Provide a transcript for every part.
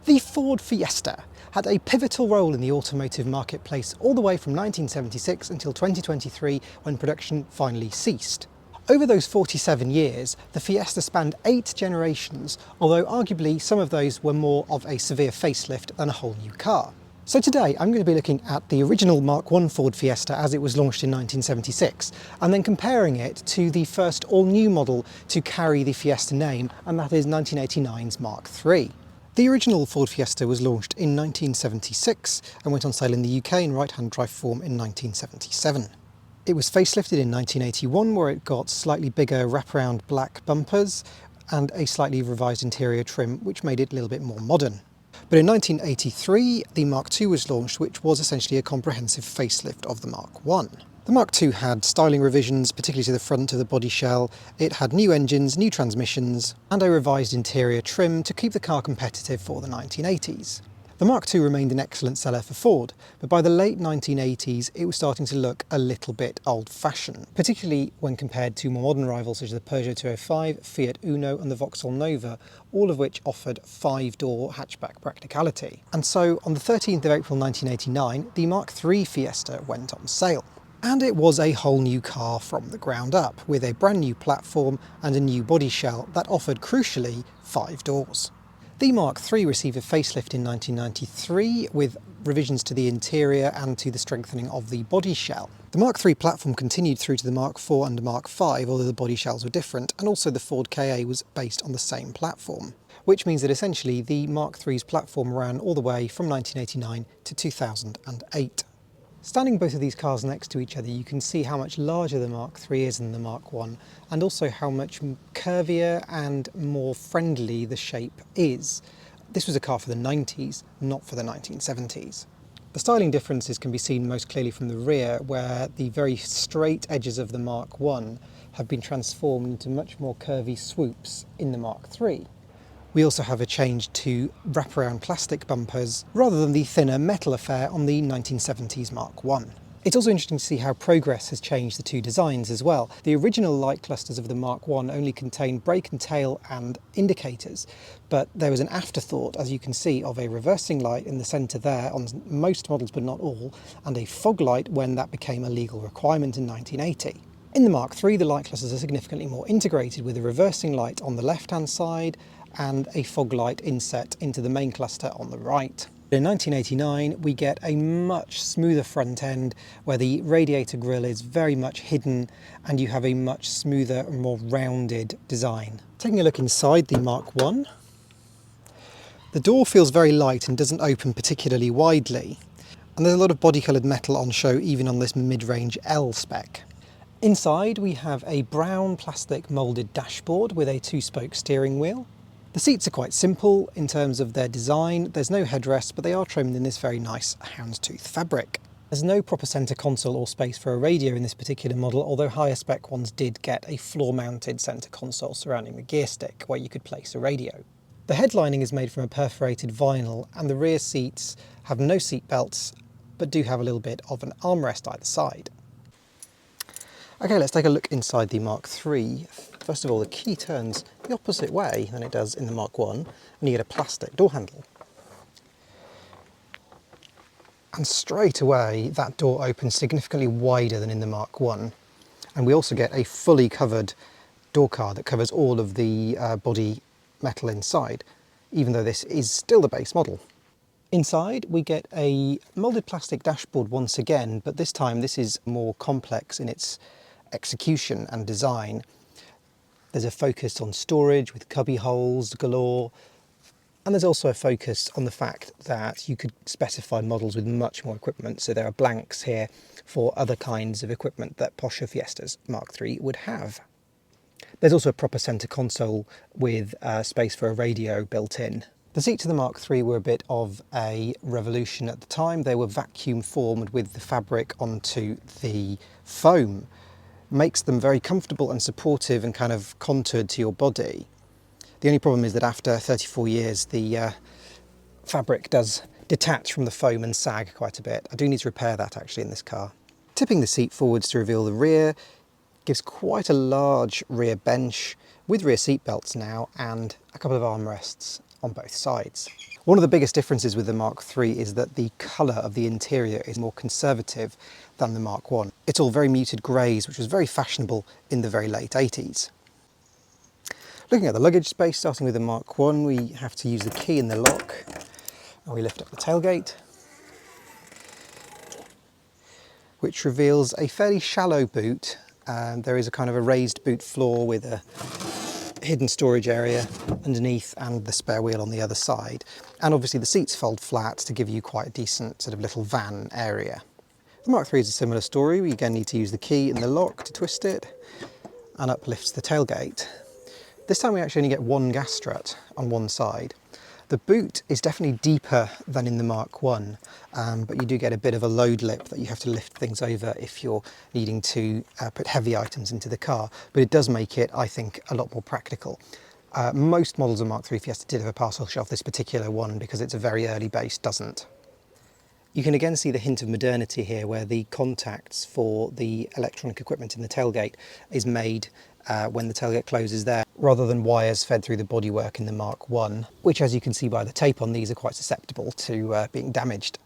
The Ford Fiesta had a pivotal role in the automotive marketplace all the way from 1976 until 2023, when production finally ceased. Over those 47 years, the Fiesta spanned 8 generations, although arguably some of those were more of a severe facelift than a whole new car. So today I'm going to be looking at the original Mark I Ford Fiesta as it was launched in 1976, and then comparing it to the first all-new model to carry the Fiesta name, and that is 1989's Mark III. The original Ford Fiesta was launched in 1976 and went on sale in the UK in right-hand drive form in 1977. It was facelifted in 1981, where it got slightly bigger wraparound black bumpers and a slightly revised interior trim, which made it a little bit more modern. But in 1983, the Mark II was launched, which was essentially a comprehensive facelift of the Mark I. The Mark II had styling revisions, particularly to the front of the body shell. It had new engines, new transmissions, and a revised interior trim to keep the car competitive for the 1980s. The Mark II remained an excellent seller for Ford, but by the late 1980s it was starting to look a little bit old-fashioned, particularly when compared to more modern rivals such as the Peugeot 205, Fiat Uno and the Vauxhall Nova, all of which offered 5-door hatchback practicality. And so on the 13th of April 1989, the Mark III Fiesta went on sale. And it was a whole new car from the ground up, with a brand new platform and a new body shell that offered, crucially, 5 doors. The Mark III received a facelift in 1993 with revisions to the interior and to the strengthening of the body shell. The Mark III platform continued through to the Mark IV and Mark V, although the body shells were different, and also the Ford Ka was based on the same platform, which means that essentially the Mark III's platform ran all the way from 1989 to 2008. Standing both of these cars next to each other, you can see how much larger the Mark III is than the Mark I, and also how much curvier and more friendly the shape is. This was a car for the 90s, not for the 1970s. The styling differences can be seen most clearly from the rear, where the very straight edges of the Mark I have been transformed into much more curvy swoops in the Mark III. We also have a change to wraparound plastic bumpers rather than the thinner metal affair on the 1970s Mark I. It's also interesting to see how progress has changed the two designs as well. The original light clusters of the Mark I only contained brake and tail and indicators, but there was an afterthought, as you can see, of a reversing light in the centre there on most models but not all, and a fog light when that became a legal requirement in 1980. In the Mark III, the light clusters are significantly more integrated, with a reversing light on the left-hand side and a fog light inset into the main cluster on the right. In 1989, we get a much smoother front end, where the radiator grille is very much hidden and you have a much smoother and more rounded design. Taking a look inside the Mark I, the door feels very light and doesn't open particularly widely, and there's a lot of body-coloured metal on show even on this mid-range L spec. Inside we have a brown plastic moulded dashboard with a 2-spoke steering wheel. The seats are quite simple in terms of their design. There's no headrest, but they are trimmed in this very nice houndstooth fabric. There's no proper centre console or space for a radio in this particular model, although higher spec ones did get a floor-mounted centre console surrounding the gear stick where you could place a radio. The headlining is made from a perforated vinyl, and the rear seats have no seat belts, but do have a little bit of an armrest either side. Okay, let's take a look inside the Mark III. First of all, the key turns the opposite way than it does in the Mark I, and you get a plastic door handle. And straight away, that door opens significantly wider than in the Mark I. And we also get a fully covered door card that covers all of the body metal inside, even though this is still the base model. Inside, we get a moulded plastic dashboard once again, but this time this is more complex in its execution and design. There's a focus on storage with cubby holes galore, and there's also a focus on the fact that you could specify models with much more equipment, so there are blanks here for other kinds of equipment that posher Fiestas Mark III would have. There's also a proper centre console with space for a radio built in. The seats of the Mark III were a bit of a revolution at the time. They were vacuum formed with the fabric onto the foam. Makes them very comfortable and supportive and kind of contoured to your body. The only problem is that after 34 years the fabric does detach from the foam and sag quite a bit. I do need to repair that actually in this car. Tipping the seat forwards to reveal the rear gives quite a large rear bench with rear seat belts now and a couple of armrests on both sides. One of the biggest differences with the Mark III is that the colour of the interior is more conservative than the Mark I. It's all very muted greys, which was very fashionable in the very late 80s. Looking at the luggage space, starting with the Mark I, we have to use the key in the lock, and we lift up the tailgate, which reveals a fairly shallow boot. There is a kind of a raised boot floor with a hidden storage area underneath and the spare wheel on the other side. And obviously the seats fold flat to give you quite a decent sort of little van area. The Mark III is a similar story. We again need to use the key in the lock to twist it, and up lifts the tailgate. This time we actually only get one gas strut on one side. The boot is definitely deeper than in the Mark I, but you do get a bit of a load lip that you have to lift things over if you're needing to put heavy items into the car. But it does make it, I think, a lot more practical. Most models of Mark III Fiesta did have a parcel shelf. This particular one, because it's a very early base, doesn't. You can again see the hint of modernity here, where the contacts for the electronic equipment in the tailgate is made when the tailgate closes there, rather than wires fed through the bodywork in the Mark I, which, as you can see by the tape on these, are quite susceptible to being damaged.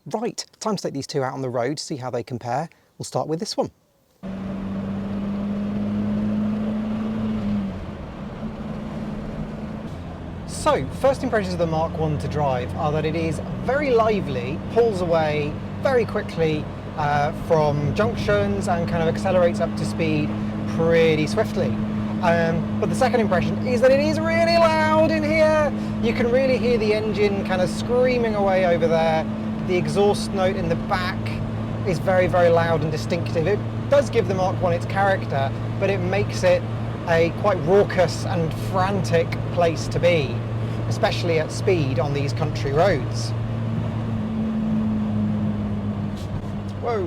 Right, time to take these two out on the road, see how they compare. We'll start with this one. So, first impressions of the Mark I to drive are that it is very lively, pulls away very quickly from junctions and kind of accelerates up to speed pretty swiftly. But the second impression is that it is really loud in here. You can really hear the engine kind of screaming away over there. The exhaust note in the back is very, very loud and distinctive. It does give the Mark I its character, but it makes it a quite raucous and frantic place to be, especially at speed on these country roads. Whoa!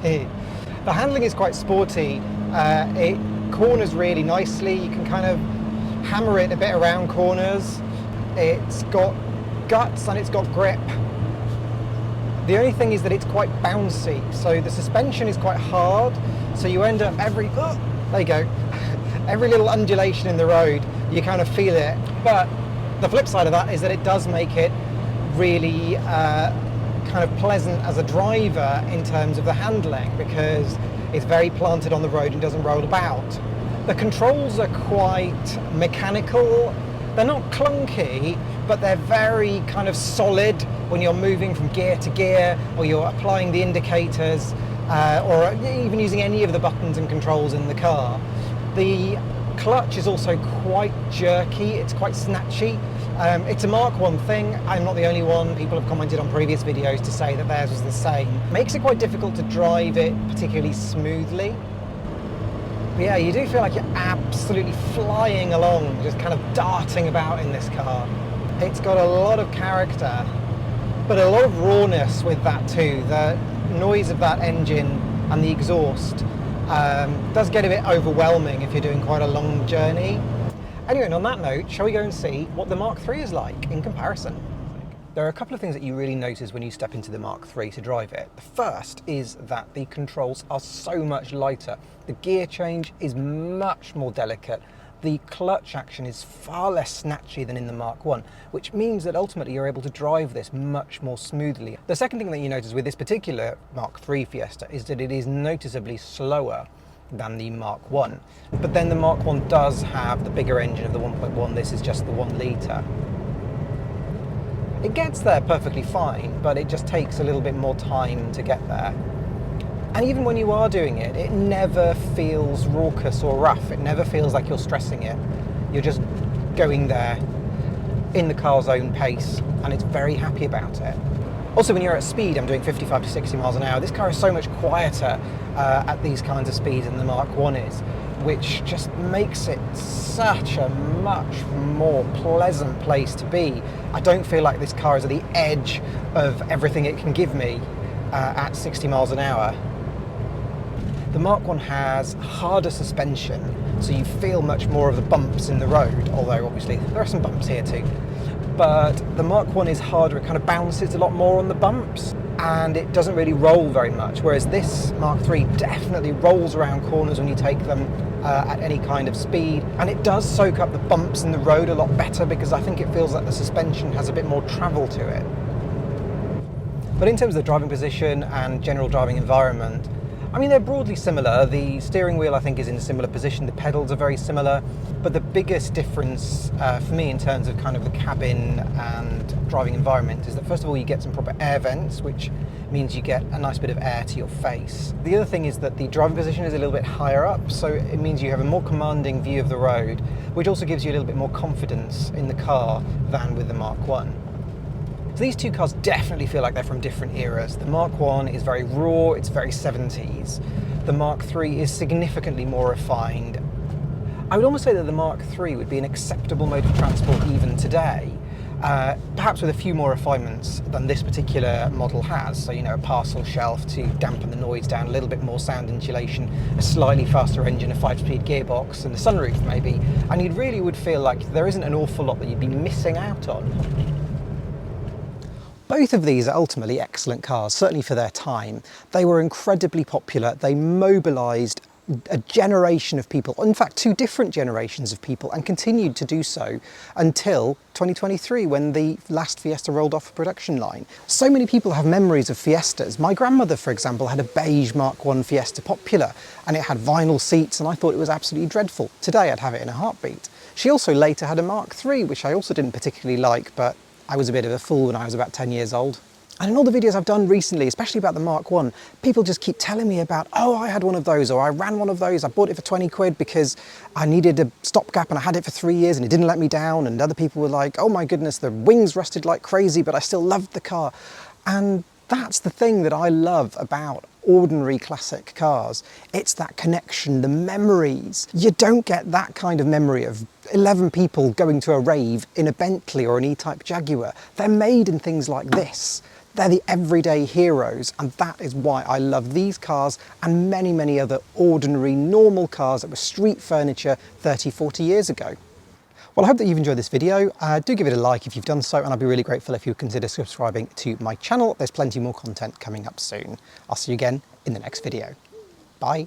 The handling is quite sporty. It corners really nicely. You can kind of hammer it a bit around corners. It's got guts and it's got grip. The only thing is that it's quite bouncy, so the suspension is quite hard, so you end up every little undulation in the road, you kind of feel it. But the flip side of that is that it does make it really kind of pleasant as a driver in terms of the handling, because it's very planted on the road and doesn't roll about. The controls are quite mechanical. They're not clunky, but they're very kind of solid when you're moving from gear to gear, or you're applying the indicators, or even using any of the buttons and controls in the car. The clutch is also quite jerky, it's quite snatchy. It's a Mark I thing. I'm not the only one. People have commented on previous videos to say that theirs was the same. Makes it quite difficult to drive it particularly smoothly. But yeah, you do feel like you're absolutely flying along, just kind of darting about in this car. It's got a lot of character, but a lot of rawness with that too. The noise of that engine and the exhaust does get a bit overwhelming if you're doing quite a long journey. Anyway, and on that note, shall we go and see what the Mark III is like in comparison? There are a couple of things that you really notice when you step into the Mark III to drive it. The first is that the controls are so much lighter. The gear change is much more delicate. The clutch action is far less snatchy than in the Mark I, which means that ultimately you're able to drive this much more smoothly. The second thing that you notice with this particular Mark III Fiesta is that it is noticeably slower than the Mark I. But then the Mark I does have the bigger engine of the 1.1, this is just the 1 litre. It gets there perfectly fine, but it just takes a little bit more time to get there. And even when you are doing it, it never feels raucous or rough. It never feels like you're stressing it. You're just going there in the car's own pace, and it's very happy about it. Also, when you're at speed, I'm doing 55 to 60 miles an hour, this car is so much quieter at these kinds of speeds than the Mark I is, which just makes it such a much more pleasant place to be. I don't feel like this car is at the edge of everything it can give me at 60 miles an hour. The Mark I has harder suspension, so you feel much more of the bumps in the road, although obviously there are some bumps here too. But the Mark I is harder, it kind of bounces a lot more on the bumps. and it doesn't really roll very much, whereas this Mark III definitely rolls around corners when you take them at any kind of speed, and it does soak up the bumps in the road a lot better because I think it feels like the suspension has a bit more travel to it. But in terms of the driving position and general driving environment, I mean, they're broadly similar. The steering wheel, I think, is in a similar position. The pedals are very similar. But the biggest difference for me in terms of kind of the cabin and driving environment is that, first of all, you get some proper air vents, which means you get a nice bit of air to your face. The other thing is that the driving position is a little bit higher up, so it means you have a more commanding view of the road, which also gives you a little bit more confidence in the car than with the Mark I. So these two cars definitely feel like they're from different eras. The Mark I is very raw, it's very 70s. The Mark III is significantly more refined. I would almost say that the Mark III would be an acceptable mode of transport even today, perhaps with a few more refinements than this particular model has. So, you know, a parcel shelf to dampen the noise down, a little bit more sound insulation, a slightly faster engine, a 5-speed gearbox, and the sunroof maybe. And you really would feel like there isn't an awful lot that you'd be missing out on. Both of these are ultimately excellent cars, certainly for their time. They were incredibly popular. They mobilised a generation of people, in fact 2 different generations of people, and continued to do so until 2023 when the last Fiesta rolled off the production line. So many people have memories of Fiestas. My grandmother, for example, had a beige Mark I Fiesta Popular, and it had vinyl seats, and I thought it was absolutely dreadful. Today I'd have it in a heartbeat. She also later had a Mark III, which I also didn't particularly like, but I was a bit of a fool when I was about 10 years old. And in all the videos I've done recently, especially about the Mark I, people just keep telling me about, oh, I had one of those, or I ran one of those, I bought it for 20 quid because I needed a stopgap and I had it for 3 years and it didn't let me down. And other people were like, oh my goodness, the wings rusted like crazy, but I still loved the car. And that's the thing that I love about ordinary classic cars. It's that connection, the memories. You don't get that kind of memory of 11 people going to a rave in a Bentley or an E-Type Jaguar. They're made in things like this. They're the everyday heroes, and that is why I love these cars and many, many other ordinary, normal cars that were street furniture 30, 40 years ago. Well, I hope that you've enjoyed this video. Do give it a like if you've done so, and I'd be really grateful if you would consider subscribing to my channel. There's plenty more content coming up soon. I'll see you again in the next video. Bye.